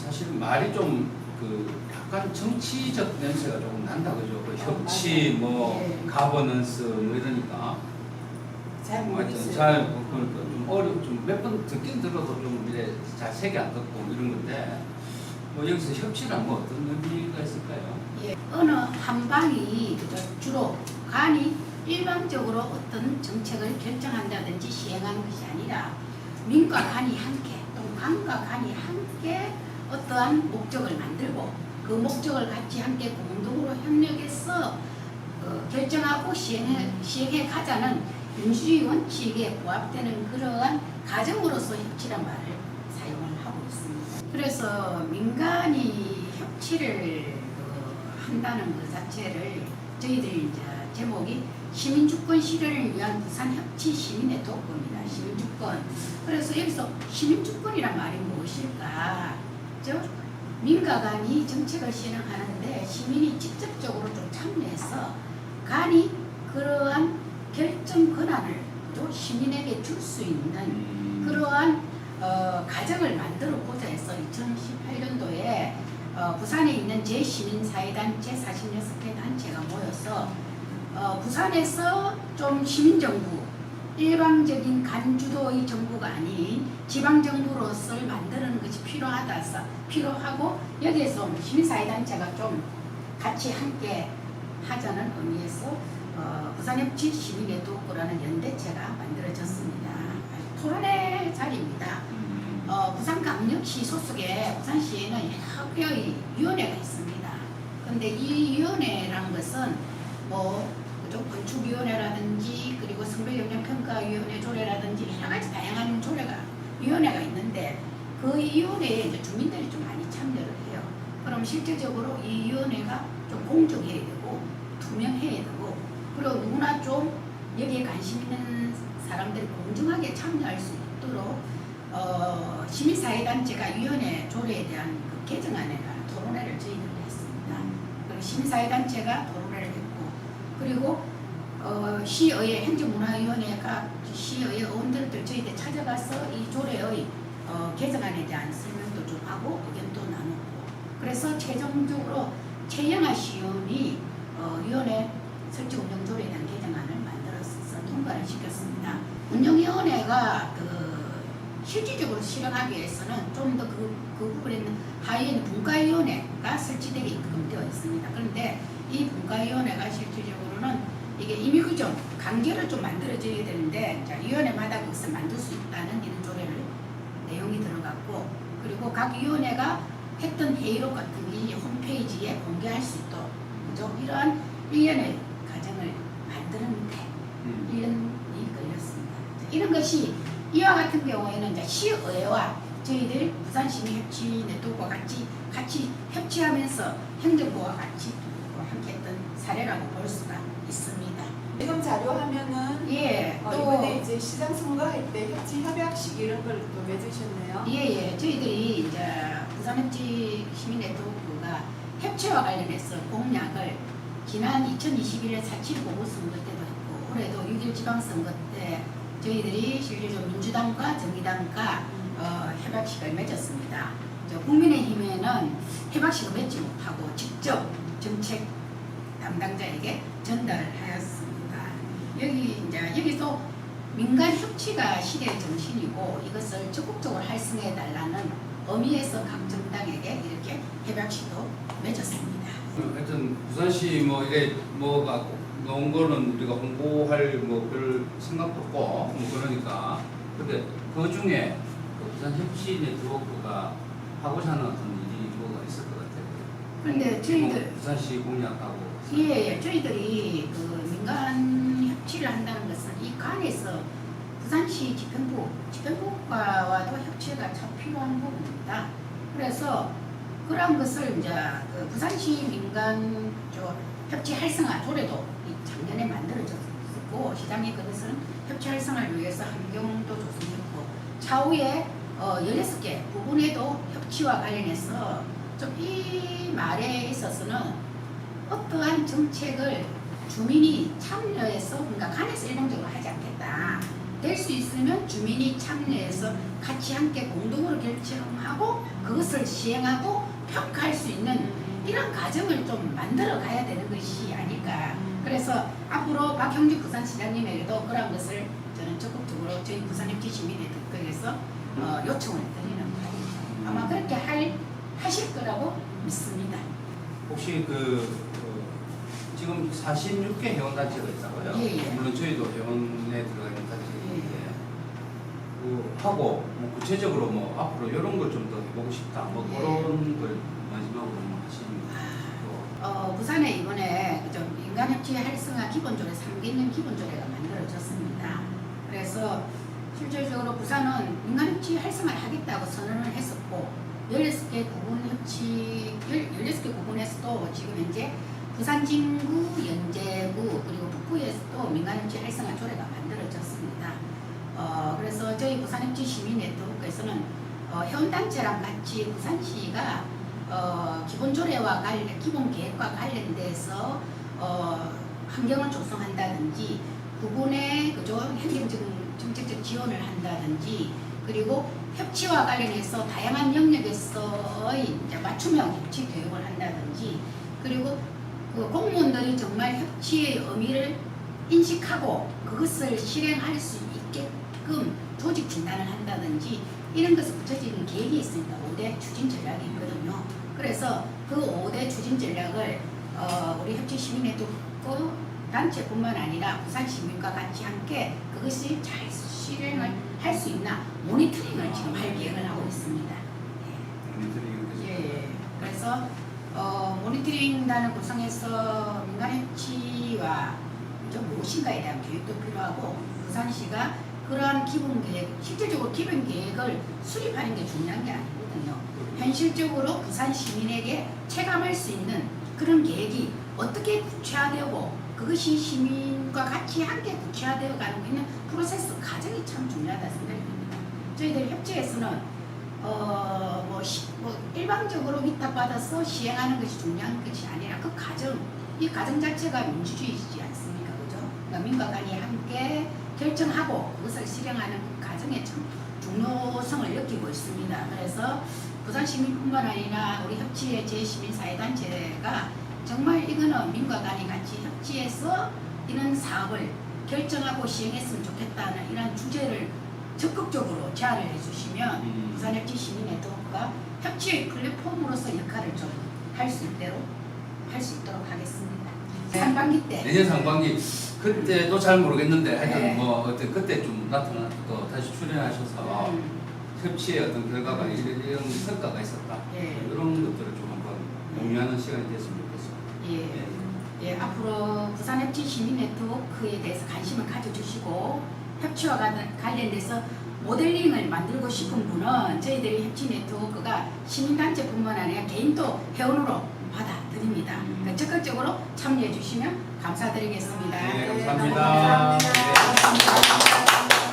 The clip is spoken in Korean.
사실 말이 좀 약간 정치적 냄새가 조금 난다 그죠? 협치 뭐 가버넌스 뭐 이러니까 잘 하여튼 모르겠어요. 잘 그러니까 좀 좀 몇 번 듣긴 들어도 좀 이래 잘 색이 안 돋고 이런 건데 뭐 여기서 협치란 뭐 어떤 의미가 있을까요? 예, 어느 한 방이 주로 간이 일방적으로 어떤 정책을 결정한다든지 시행하는 것이 아니라 민과 간이 함께 또 간과 간이 함께 어떠한 목적을 만들고 그 목적을 같이 함께 공동으로 협력해서 결정하고 시행해 가자는 민주주의 원칙에 부합되는 그러한 가정으로서 협치란 말을 사용을 하고 있습니다. 그래서 민간이 협치를 한다는 것 자체를 저희들이 이제 제목이 시민주권 실현을 위한 부산협치 시민의 도구입니다. 시민주권. 그래서 여기서 시민주권이란 말이 무엇일까? 즉 민과 간이 정책을 실행하는데 시민이 직접적으로 좀 참여해서 간이 그러한 결정 권한을 또 시민에게 줄 수 있는 그러한 가정을 만들어 보자 해서 2018년도에 부산에 있는 제시민사회단체 46개 단체가 모여서 부산에서 좀 시민정부, 일방적인 간주도의 정부가 아닌 지방정부로서 만드는 것이 필요하고 여기에서 시민사회단체가 좀 같이 함께 하자는 의미에서 부산협치 시민의 도구라는 연대체가 만들어졌습니다. 토론회 자리입니다. 부산광역시 소속의 부산시에는 여러 개의 위원회가 있습니다. 그런데 이 위원회라는 것은 뭐 건축위원회라든지 그리고 성별역량평가위원회 조례라든지 여러 가지 다양한 위원회가 있는데 그 위원회에 이제 주민들이 좀 많이 참여를 해요. 그럼 실질적으로 이 위원회가 좀 공정해야 되고 투명해야 되고 그리고 누구나 좀 여기에 관심 있는 사람들이 공정하게 참여할 수 있도록 시민사회단체가 위원회 조례에 대한 그 개정안에 관한 토론회를 저희들이 했습니다. 그리고 시민사회단체가 토론회를 했고 그리고 시의회 행정문화위원회가 시의회 의원들을 저희들 찾아가서 이 조례의 개정안에 대한 설명도 좀 하고 의견도 나누고 그래서 최종적으로 최영하 시의원이 위원회 설치 운영조례에 대한 개정안을 만들어서 통과를 시켰습니다. 운영위원회가 실질적으로 실행하기 위해서는 좀 더 그 부분에는 하위에는 분과위원회가 설치되게끔 되어 있습니다. 그런데 이 분과위원회가 실질적으로는 이게 임의규정, 강제를 좀 만들어져야 되는데 위원회마다 그것을 만들 수 있다는 이런 조례를 내용이 들어갔고 그리고 각 위원회가 했던 회의록 같은 게 홈페이지에 공개할 수 있도록 그죠? 이러한 위원회 과정을 만드는데 이런 일이 걸렸습니다. 이런 것이 이와 같은 경우에는 이제 시의회와 저희들 부산시민협치 네트워크와 같이 협치하면서 행정부와 같이 함께했던 사례라고 볼 수가 있습니다. 지금 자료하면은 이번에 이제 시장 선거할 때 협치 협약식 이런 걸 또 맺으셨네요. 저희들이 이제 부산협치 시민 네트워크가 협치와 관련해서 공약을 지난 2021년 4.7 보궐선거 때도 했고 올해도 6.1 지방선거 때 저희들이 실질적으로 민주당과 정의당과 협약식을 맺었습니다. 국민의힘에는 협약식을 맺지 못하고 직접 정책 담당자에게 전달을 하였습니다. 여기서 민간 협치가 시대의 정신이고 이것을 적극적으로 활성해 달라는 의미에서 각 정당에게 이렇게 협약식도 맺었습니다. 하여튼 부산시 뭐 이래 뭐가 나온 거는 우리가 홍보할 뭐 별 생각도 없고 뭐 그러니까 근데 그 중에 부산 협치 네트워크가 하고자 하는 어떤 일이 뭐가 있을 것 같아요. 그런데 저희들 부산시 공약하고 저희들이 그 민간 협치를 한다는 것은 이 간에서 부산시 집행부과와도 협치가 참 필요한 부분입니다. 그래서 그런 것을 이제 그 부산시 민간 협치 활성화 조례도 작년에 만들어졌고 시장이 그것은 협치 활성화를 위해서 환경도 조성했고 차후에 16개 부분에도 협치와 관련해서 좀 이 말에 있어서는 어떠한 정책을 주민이 참여해서 그러니까 간에서 일방적으로 하지 않겠다. 될 수 있으면 주민이 참여해서 같이 함께 공동으로 결정하고 그것을 시행하고 평가할 수 있는 이런 과정을 좀 만들어 가야 되는 것이 아닐까. 그래서 앞으로 박형주 부산시장님에게도 그런 것을 저는 적극적으로 저희 부산협치 시민의 덕분에서 요청을 드리는 바입니다. 아마 그렇게 하실 거라고 믿습니다. 혹시 지금 46개 회원단체가 있다고요? 예, 예. 물론 저희도 회원에 들어가 있는 단체가 예. 있는데 하고 뭐 구체적으로 뭐 앞으로 이런 걸 좀 더 해보고 싶다 뭐 예. 그런 걸 마지막으로 뭐 하시는 거. 부산에 이번에 좀 인간협치 활성화 기본조례 3개년 기본조례가 만들어졌습니다. 그래서 실질적으로 부산은 인간협치 활성화를 하겠다고 선언을 했었고 16개 구군에서도 지금 현재 부산 진구, 연제구 그리고 북구에서도 민간협치 활성화 조례가 만들어졌습니다. 그래서 저희 부산협치 시민네트워크에서는 회원단체랑 같이 부산시가 기본조례와 기본 계획과 관련돼서 환경을 조성한다든지 구군의 행정적 정책적 지원을 한다든지 그리고 협치와 관련해서 다양한 영역에서의 이제 맞춤형 협치 교육을 한다든지 그리고 그 공무원들이 정말 협치의 의미를 인식하고 그것을 실행할 수 있게끔 조직 진단을 한다든지 이런 것을 구체적인 계획이 있습니다. 5대 추진 전략이 있거든요. 그래서 그 5대 추진 전략을 우리 협치 시민네트워크 단체뿐만 아니라 부산 시민과 같이 함께 그것이 잘 실행을 할 수 있나 모니터링을 지금 할 계획을 하고 있습니다. 예. 그래서 모니터링단을 구성해서 민간협치와 무엇인가에 대한 교육도 필요하고 부산시가 그러한 기본 계획, 실질적으로 기본 계획을 수립하는 게 중요한 게 아니거든요. 현실적으로 부산 시민에게 체감할 수 있는 그런 계획이 어떻게 구체화되고 그것이 시민과 같이 함께 구체화되어 가는 있는 프로세스 과정이 참 중요하다 생각이 듭니다. 저희들 협치에서는 일방적으로 위탁받아서 시행하는 것이 중요한 것이 아니라 그 과정, 이 과정 자체가 민주주의이지 않습니까? 그죠? 그러니까 민과 간이 함께 결정하고 그것을 실행하는 그 과정에 참 중요성을 느끼고 있습니다. 그래서 부산 시민뿐만 아니라 우리 협치의 제 시민사회단체가 정말 이거는 민과 간이 같이 협치해서 이런 사업을 결정하고 시행했으면 좋겠다는 이런 주제를 적극적으로 제안을 해주시면 부산협치 시민네트워크가 협치의 플랫폼으로서 역할을 좀 할 수 있도록 하겠습니다. 상반기 때. 내년 상반기 그때도 잘 모르겠는데 하여튼 네. 그때 좀 나타나 또 다시 출연하셔서 협치의 어떤 결과가 이런 성과가 있었다. 예. 이런 것들을 좀 한번 공유하는 시간이 됐으면 좋겠습니다. 예. 예, 앞으로 부산협치 시민네트워크에 대해서 관심을 가져주시고 협치와 관련돼서 모델링을 만들고 싶은 분은 저희들이 협치네트워크가 시민단체뿐만 아니라 개인도 회원으로 받아드립니다. 그러니까 적극적으로 참여해 주시면 감사드리겠습니다. 네, 감사합니다. 감사합니다. 네.